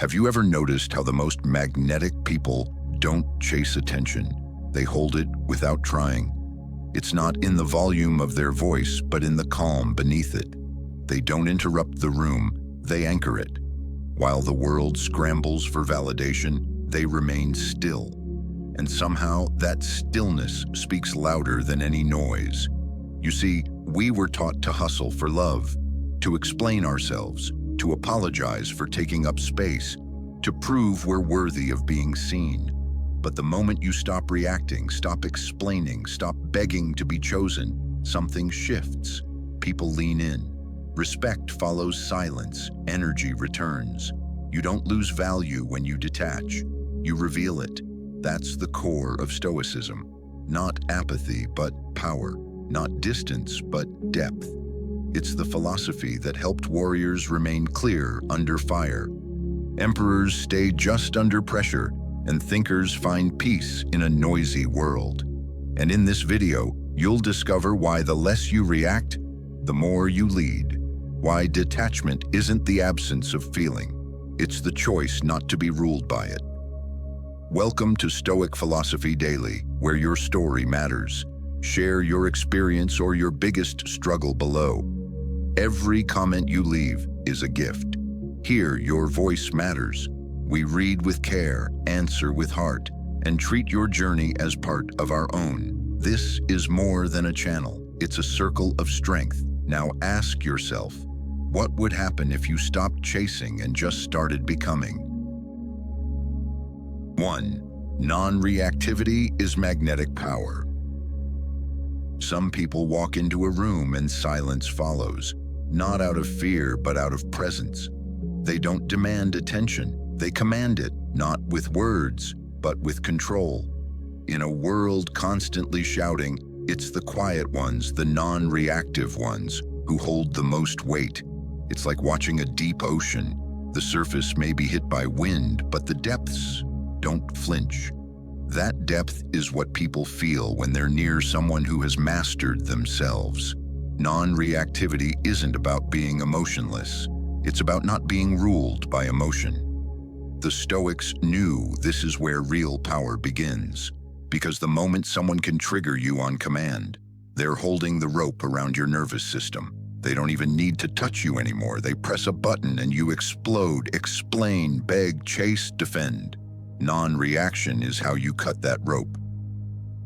Have you ever noticed how the most magnetic people don't chase attention? They hold it without trying. It's not in the volume of their voice, but in the calm beneath it. They don't interrupt the room, they anchor it. While the world scrambles for validation, they remain still. And somehow, that stillness speaks louder than any noise. You see, we were taught to hustle for love, to explain ourselves, to apologize for taking up space, to prove we're worthy of being seen. But the moment you stop reacting, stop explaining, stop begging to be chosen, something shifts. People lean in. Respect follows silence. Energy returns. You don't lose value when you detach. You reveal it. That's the core of Stoicism. Not apathy, but power. Not distance, but depth. It's the philosophy that helped warriors remain clear under fire. Emperors stay just under pressure, and thinkers find peace in a noisy world. And in this video, you'll discover why the less you react, the more you lead. Why detachment isn't the absence of feeling. It's the choice not to be ruled by it. Welcome to Stoic Philosophy Daily, where your story matters. Share your experience or your biggest struggle below. Every comment you leave is a gift. Here, your voice matters. We read with care, answer with heart, and treat your journey as part of our own. This is more than a channel. It's a circle of strength. Now ask yourself, what would happen if you stopped chasing and just started becoming? 1. Non-reactivity is magnetic power. Some people walk into a room and silence follows, not out of fear but out of presence. They don't demand attention, they command it, not with words, but with control. In a world constantly shouting, it's the quiet ones, the non-reactive ones, who hold the most weight. It's like watching a deep ocean. The surface may be hit by wind, but the depths don't flinch. That depth is what people feel when they're near someone who has mastered themselves. Non-reactivity isn't about being emotionless. It's about not being ruled by emotion. The Stoics knew this is where real power begins, because the moment someone can trigger you on command, they're holding the rope around your nervous system. They don't even need to touch you anymore. They press a button and you explode, explain, beg, chase, defend. Non-reaction is how you cut that rope.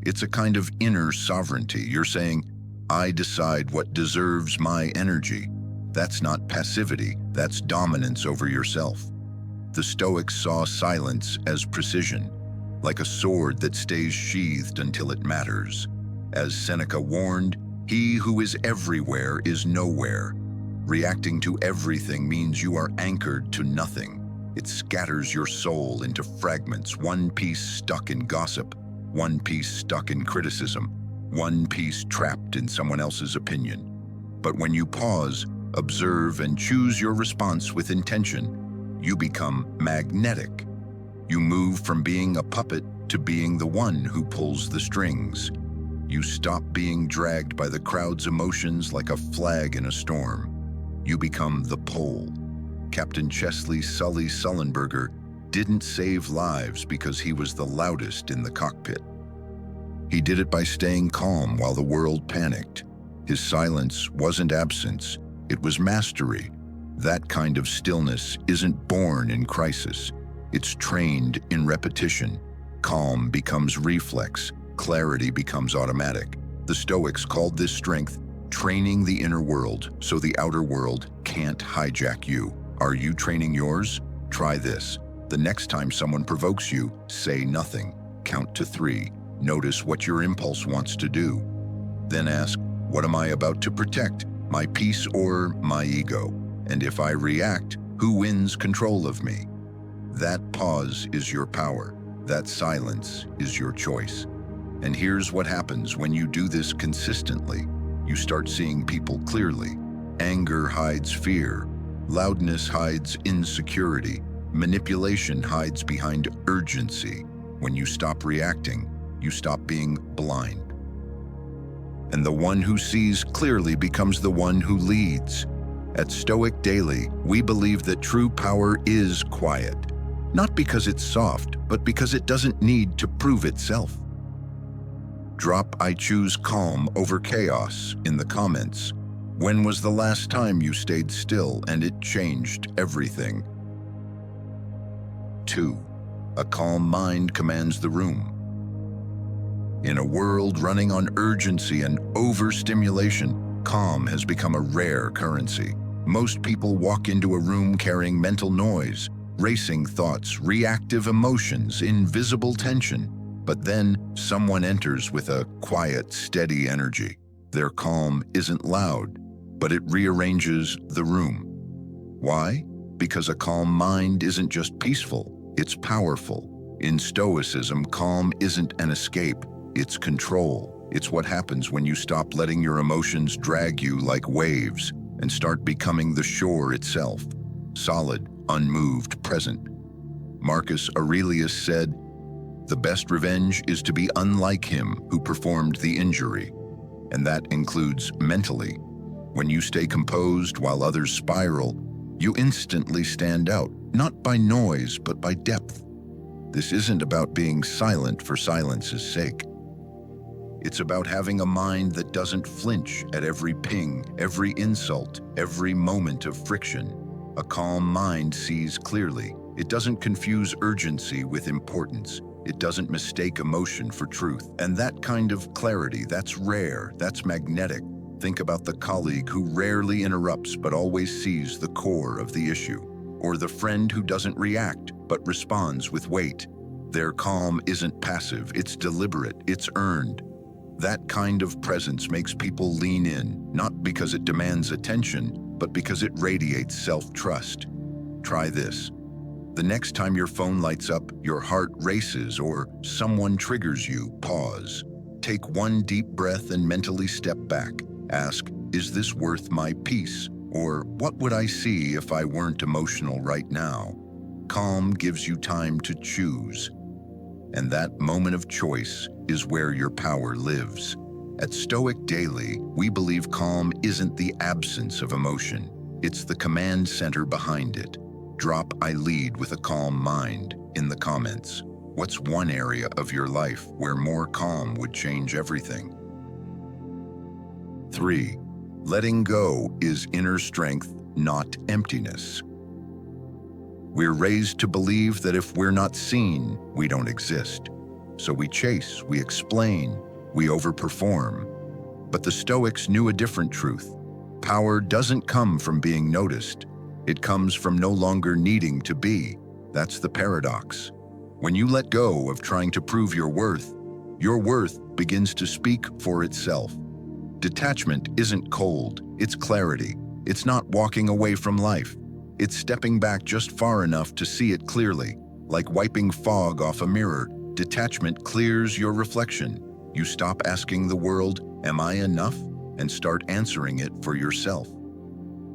It's a kind of inner sovereignty. You're saying, I decide what deserves my energy. That's not passivity, that's dominance over yourself. The Stoics saw silence as precision, like a sword that stays sheathed until it matters. As Seneca warned, he who is everywhere is nowhere. Reacting to everything means you are anchored to nothing. It scatters your soul into fragments, one piece stuck in gossip, one piece stuck in criticism, one piece trapped in someone else's opinion. But when you pause, observe, and choose your response with intention, you become magnetic. You move from being a puppet to being the one who pulls the strings. You stop being dragged by the crowd's emotions like a flag in a storm. You become the pole. Captain Chesley Sully Sullenberger didn't save lives because he was the loudest in the cockpit. He did it by staying calm while the world panicked. His silence wasn't absence, it was mastery. That kind of stillness isn't born in crisis. It's trained in repetition. Calm becomes reflex. Clarity becomes automatic. The Stoics called this strength training the inner world so the outer world can't hijack you. Are you training yours? Try this. The next time someone provokes you, say nothing. Count to 3. Notice what your impulse wants to do. Then ask, what am I about to protect? My peace or my ego? And if I react, who wins control of me? That pause is your power. That silence is your choice. And here's what happens when you do this consistently. You start seeing people clearly. Anger hides fear. Loudness hides insecurity. Manipulation hides behind urgency. When you stop reacting, you stop being blind. And the one who sees clearly becomes the one who leads. At Stoic Daily, we believe that true power is quiet, not because it's soft, but because it doesn't need to prove itself. Drop "I choose calm over chaos" in the comments. When was the last time you stayed still and it changed everything? 2. A calm mind commands the room. In a world running on urgency and overstimulation, calm has become a rare currency. Most people walk into a room carrying mental noise, racing thoughts, reactive emotions, invisible tension. But then someone enters with a quiet, steady energy. Their calm isn't loud, but it rearranges the room. Why? Because a calm mind isn't just peaceful, it's powerful. In Stoicism, calm isn't an escape, it's control. It's what happens when you stop letting your emotions drag you like waves and start becoming the shore itself, solid, unmoved, present. Marcus Aurelius said, "The best revenge is to be unlike him who performed the injury." And that includes mentally. When you stay composed while others spiral, you instantly stand out, not by noise, but by depth. This isn't about being silent for silence's sake. It's about having a mind that doesn't flinch at every ping, every insult, every moment of friction. A calm mind sees clearly. It doesn't confuse urgency with importance. It doesn't mistake emotion for truth. And that kind of clarity, that's rare, that's magnetic. Think about the colleague who rarely interrupts but always sees the core of the issue. Or the friend who doesn't react but responds with weight. Their calm isn't passive, it's deliberate, it's earned. That kind of presence makes people lean in, not because it demands attention, but because it radiates self-trust. Try this. The next time your phone lights up, your heart races, or someone triggers you, pause. Take one deep breath and mentally step back. Ask, is this worth my peace? Or what would I see if I weren't emotional right now? Calm gives you time to choose. And that moment of choice is where your power lives. At Stoic Daily, we believe calm isn't the absence of emotion. It's the command center behind it. Drop "I lead with a calm mind" in the comments. What's one area of your life where more calm would change everything? 3. Letting go is inner strength, not emptiness. We're raised to believe that if we're not seen, we don't exist. So we chase, we explain, we overperform. But the Stoics knew a different truth. Power doesn't come from being noticed. It comes from no longer needing to be. That's the paradox. When you let go of trying to prove your worth begins to speak for itself. Detachment isn't cold, it's clarity. It's not walking away from life. It's stepping back just far enough to see it clearly. Like wiping fog off a mirror, detachment clears your reflection. You stop asking the world, "Am I enough?" and start answering it for yourself.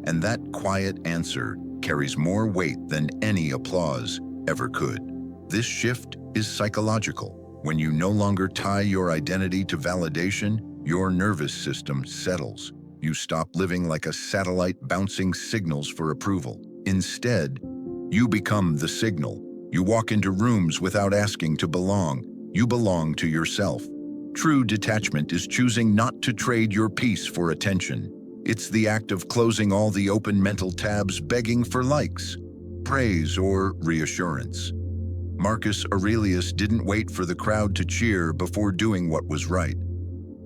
And that quiet answer carries more weight than any applause ever could. This shift is psychological. When you no longer tie your identity to validation, your nervous system settles. You stop living like a satellite bouncing signals for approval. Instead, you become the signal. You walk into rooms without asking to belong. You belong to yourself. True detachment is choosing not to trade your peace for attention. It's the act of closing all the open mental tabs begging for likes, praise, or reassurance. Marcus Aurelius didn't wait for the crowd to cheer before doing what was right.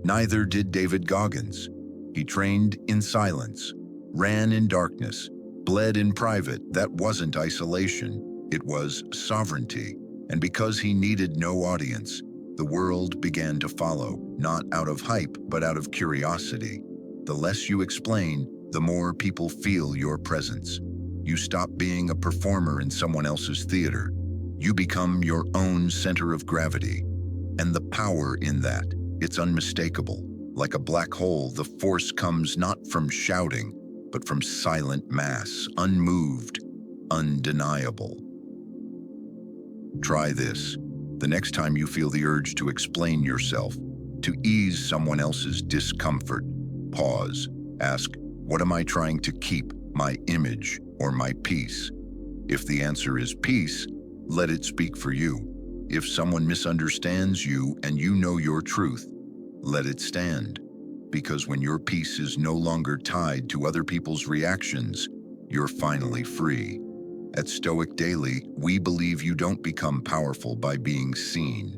Neither did David Goggins. He trained in silence, ran in darkness, bled in private. That wasn't isolation, it was sovereignty. And because he needed no audience, the world began to follow, not out of hype, but out of curiosity. The less you explain, the more people feel your presence. You stop being a performer in someone else's theater. You become your own center of gravity. And the power in that, it's unmistakable. Like a black hole, the force comes not from shouting, but from silent mass, unmoved, undeniable. Try this. The next time you feel the urge to explain yourself, to ease someone else's discomfort, pause. Ask, what am I trying to keep my image, or my peace? If the answer is peace, let it speak for you. If someone misunderstands you and you know your truth, let it stand. Because when your peace is no longer tied to other people's reactions, you're finally free. At Stoic Daily, we believe you don't become powerful by being seen.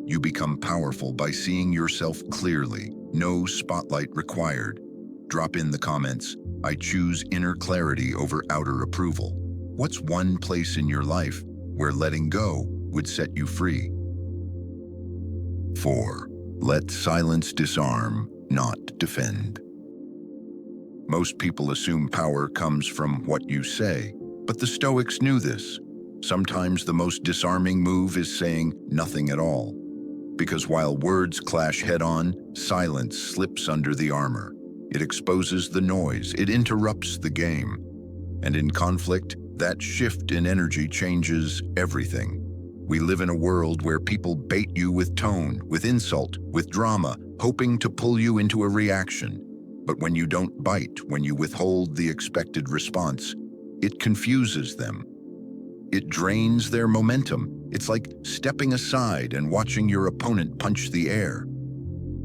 You become powerful by seeing yourself clearly. No spotlight required. Drop in the comments, I choose inner clarity over outer approval. What's one place in your life where letting go would set you free? 4. Let silence disarm, not defend. Most people assume power comes from what you say, but the Stoics knew this. Sometimes the most disarming move is saying nothing at all. Because while words clash head-on, silence slips under the armor. It exposes the noise, it interrupts the game. And in conflict, that shift in energy changes everything. We live in a world where people bait you with tone, with insult, with drama, hoping to pull you into a reaction. But when you don't bite, when you withhold the expected response, it confuses them. It drains their momentum. It's like stepping aside and watching your opponent punch the air.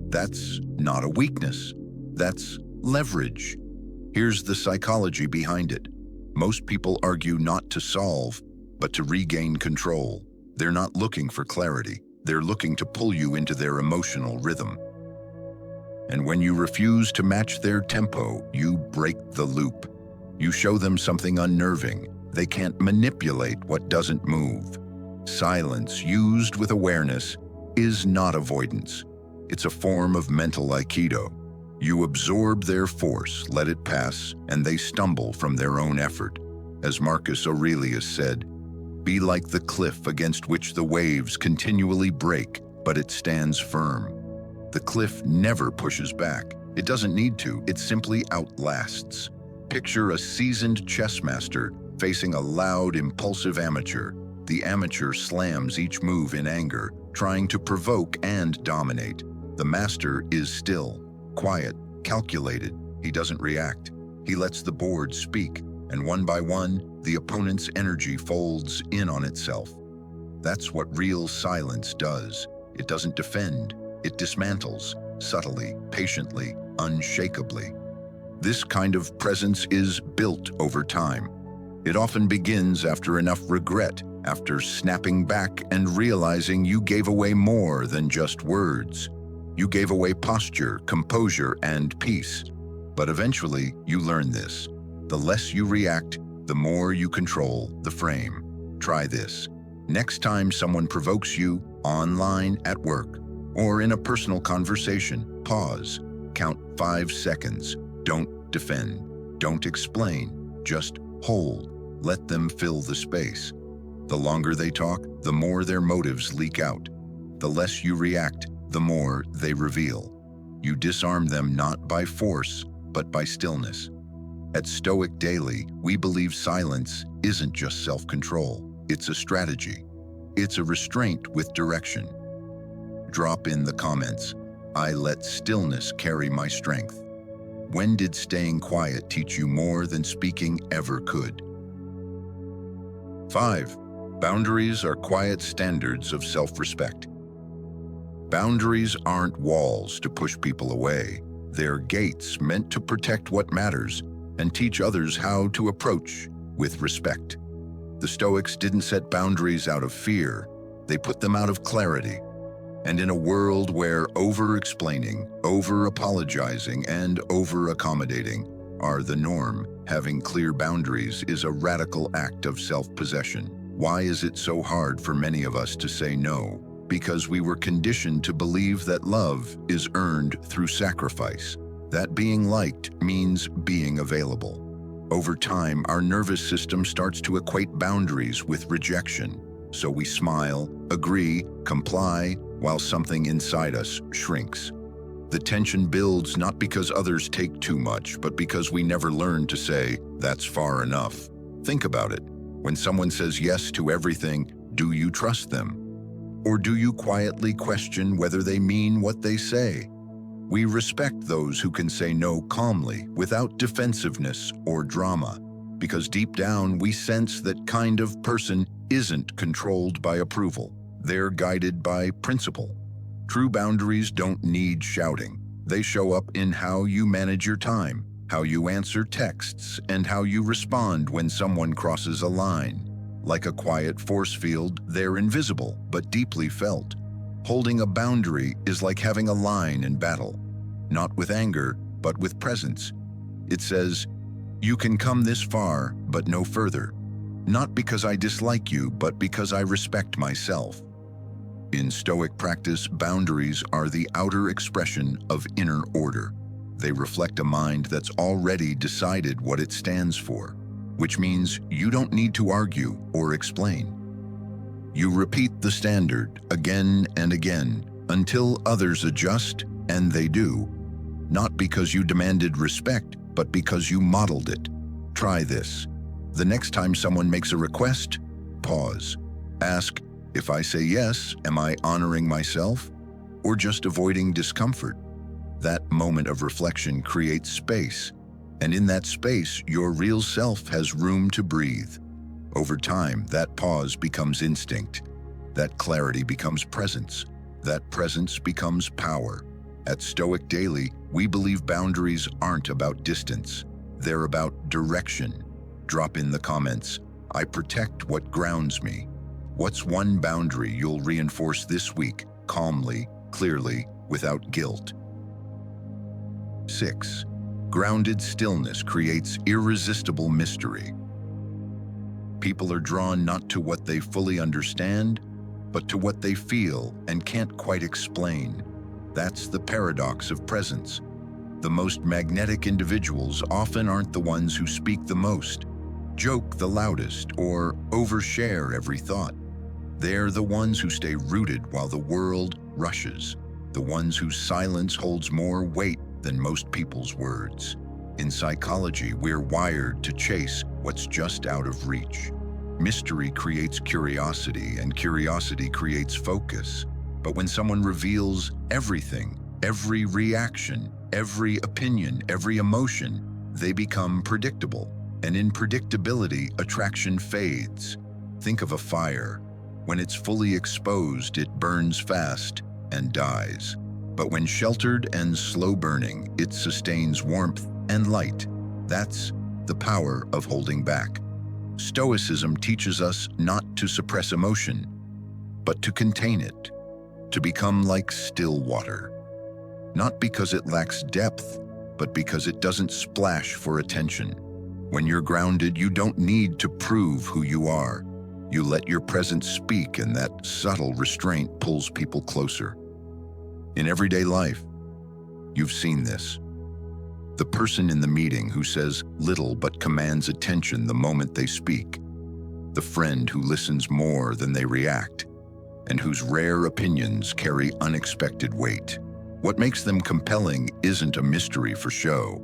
That's not a weakness. That's leverage. Here's the psychology behind it. Most people argue not to solve, but to regain control. They're not looking for clarity. They're looking to pull you into their emotional rhythm. And when you refuse to match their tempo, you break the loop. You show them something unnerving. They can't manipulate what doesn't move. Silence, used with awareness, is not avoidance. It's a form of mental aikido. You absorb their force, let it pass, and they stumble from their own effort. As Marcus Aurelius said, be like the cliff against which the waves continually break, but it stands firm. The cliff never pushes back. It doesn't need to, it simply outlasts. Picture a seasoned chess master facing a loud, impulsive amateur. The amateur slams each move in anger, trying to provoke and dominate. The master is still, quiet, calculated. He doesn't react. He lets the board speak, and one by one, the opponent's energy folds in on itself. That's what real silence does. It doesn't defend, it dismantles, subtly, patiently, unshakably. This kind of presence is built over time. It often begins after enough regret, after snapping back and realizing you gave away more than just words. You gave away posture, composure, and peace. But eventually, you learn this. The less you react, the more you control the frame. Try this. Next time someone provokes you, online, at work, or in a personal conversation, pause. Count 5 seconds. Don't defend. Don't explain. Just hold. Let them fill the space. The longer they talk, the more their motives leak out. The less you react, the more they reveal. You disarm them not by force, but by stillness. At Stoic Daily, we believe silence isn't just self-control. It's a strategy. It's a restraint with direction. Drop in the comments, I let stillness carry my strength. When did staying quiet teach you more than speaking ever could? 5. Boundaries are quiet standards of self-respect. Boundaries aren't walls to push people away. They're gates meant to protect what matters and teach others how to approach with respect. The Stoics didn't set boundaries out of fear. They put them out of clarity. And in a world where over-explaining, over-apologizing, and over-accommodating are the norm, having clear boundaries is a radical act of self-possession. Why is it so hard for many of us to say no? Because we were conditioned to believe that love is earned through sacrifice, that being liked means being available. Over time, our nervous system starts to equate boundaries with rejection. So we smile, agree, comply, while something inside us shrinks. The tension builds not because others take too much, but because we never learn to say, that's far enough. Think about it. When someone says yes to everything, do you trust them? Or do you quietly question whether they mean what they say? We respect those who can say no calmly, without defensiveness or drama, because deep down we sense that kind of person isn't controlled by approval. They're guided by principle. True boundaries don't need shouting. They show up in how you manage your time, how you answer texts, and how you respond when someone crosses a line. Like a quiet force field, they're invisible but deeply felt. Holding a boundary is like having a line in battle, not with anger, but with presence. It says, "You can come this far, but no further. Not because I dislike you, but because I respect myself." In Stoic practice, boundaries are the outer expression of inner order. They reflect a mind that's already decided what it stands for, which means you don't need to argue or explain. You repeat the standard again and again until others adjust, and they do. Not because you demanded respect, but because you modeled it. Try this. The next time someone makes a request, pause. Ask, if I say yes, am I honoring myself or just avoiding discomfort? That moment of reflection creates space, and in that space, your real self has room to breathe. Over time, that pause becomes instinct. That clarity becomes presence. That presence becomes power. At Stoic Daily, we believe boundaries aren't about distance. They're about direction. Drop in the comments, "I protect what grounds me." What's one boundary you'll reinforce this week, calmly, clearly, without guilt? 6. Grounded stillness creates irresistible mystery. People are drawn not to what they fully understand, but to what they feel and can't quite explain. That's the paradox of presence. The most magnetic individuals often aren't the ones who speak the most, joke the loudest, or overshare every thought. They're the ones who stay rooted while the world rushes, the ones whose silence holds more weight than most people's words. In psychology, we're wired to chase what's just out of reach. Mystery creates curiosity, and curiosity creates focus. But when someone reveals everything, every reaction, every opinion, every emotion, they become predictable. And in predictability, attraction fades. Think of a fire. When it's fully exposed, it burns fast and dies. But when sheltered and slow burning, it sustains warmth and light. That's the power of holding back. Stoicism teaches us not to suppress emotion, but to contain it, to become like still water. Not because it lacks depth, but because it doesn't splash for attention. When you're grounded, you don't need to prove who you are. You let your presence speak, and that subtle restraint pulls people closer. In everyday life, you've seen this. The person in the meeting who says little but commands attention the moment they speak. The friend who listens more than they react, and whose rare opinions carry unexpected weight. What makes them compelling isn't a mystery for show.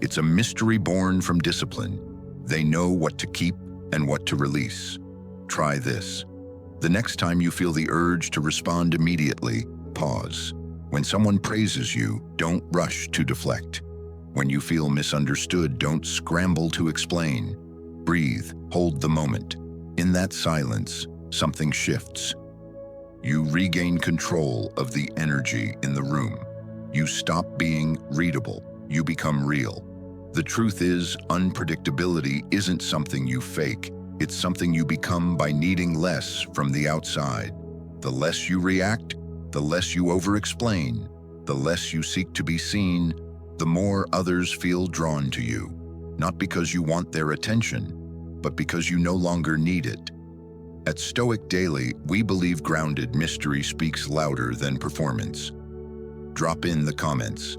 It's a mystery born from discipline. They know what to keep and what to release. Try this. The next time you feel the urge to respond immediately, pause. When someone praises you, don't rush to deflect. When you feel misunderstood, don't scramble to explain. Breathe, hold the moment. In that silence, something shifts. You regain control of the energy in the room. You stop being readable. You become real. The truth is, unpredictability isn't something you fake. It's something you become by needing less from the outside. The less you react, the less you over-explain, the less you seek to be seen, the more others feel drawn to you. Not because you want their attention, but because you no longer need it. At Stoic Daily, we believe grounded mystery speaks louder than performance. Drop in the comments.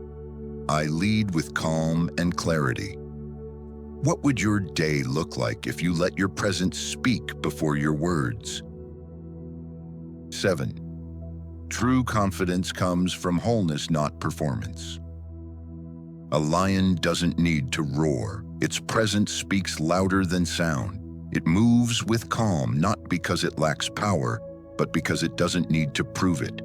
I lead with calm and clarity. What would your day look like if you let your presence speak before your words? 7. True confidence comes from wholeness, not performance. A lion doesn't need to roar. Its presence speaks louder than sound. It moves with calm, not because it lacks power, but because it doesn't need to prove it.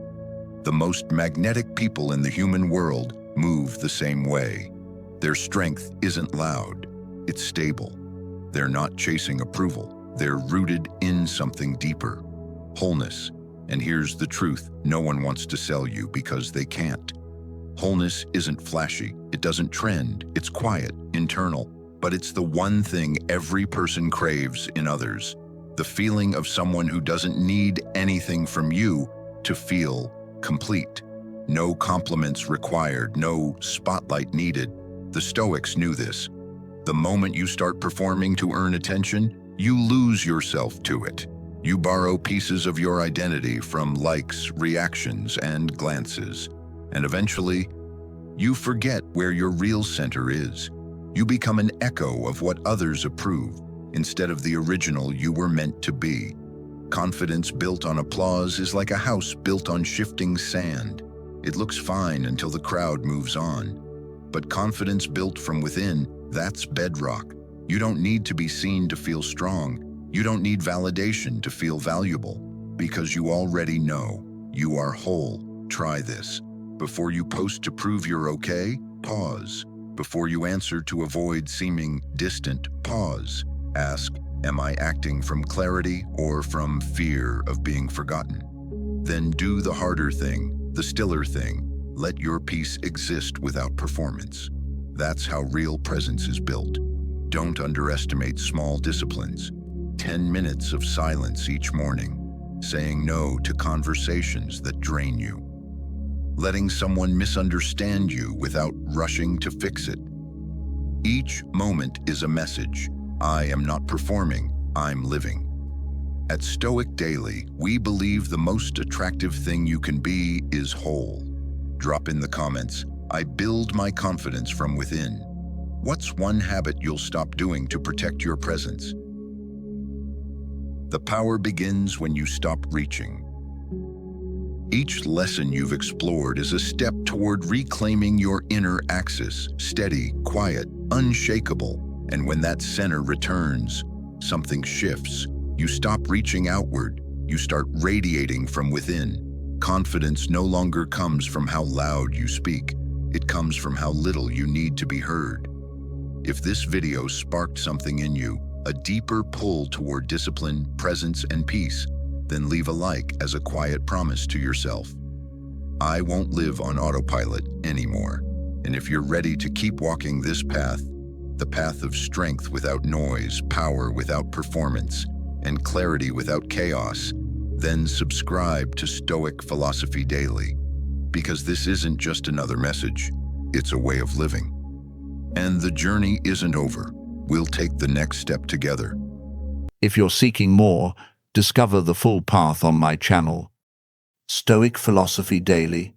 The most magnetic people in the human world move the same way. Their strength isn't loud, it's stable. They're not chasing approval. They're rooted in something deeper, wholeness. And here's the truth, no one wants to sell you because they can't. Wholeness isn't flashy, it doesn't trend, it's quiet, internal, but it's the one thing every person craves in others. The feeling of someone who doesn't need anything from you to feel complete. No compliments required, no spotlight needed. The Stoics knew this. The moment you start performing to earn attention, you lose yourself to it. You borrow pieces of your identity from likes, reactions, and glances. And eventually, you forget where your real center is. You become an echo of what others approve, instead of the original you were meant to be. Confidence built on applause is like a house built on shifting sand. It looks fine until the crowd moves on. But confidence built from within, that's bedrock. You don't need to be seen to feel strong. You don't need validation to feel valuable, because you already know you are whole. Try this. Before you post to prove you're okay, pause. Before you answer to avoid seeming distant, pause. Ask, am I acting from clarity or from fear of being forgotten? Then do the harder thing, the stiller thing. Let your peace exist without performance. That's how real presence is built. Don't underestimate small disciplines. 10 minutes of silence each morning, saying no to conversations that drain you, letting someone misunderstand you without rushing to fix it. Each moment is a message. I am not performing, I'm living. At Stoic Daily, we believe the most attractive thing you can be is whole. Drop in the comments, I build my confidence from within. What's one habit you'll stop doing to protect your presence? The power begins when you stop reaching. Each lesson you've explored is a step toward reclaiming your inner axis, steady, quiet, unshakable. And when that center returns, something shifts. You stop reaching outward, you start radiating from within. Confidence no longer comes from how loud you speak. It comes from how little you need to be heard. If this video sparked something in you, a deeper pull toward discipline, presence, and peace, then leave a like as a quiet promise to yourself. I won't live on autopilot anymore. And if you're ready to keep walking this path, the path of strength without noise, power without performance, and clarity without chaos, then subscribe to Stoic Philosophy Daily. Because this isn't just another message, it's a way of living. And the journey isn't over. We'll take the next step together. If you're seeking more, discover the full path on my channel, Stoic Philosophy Daily.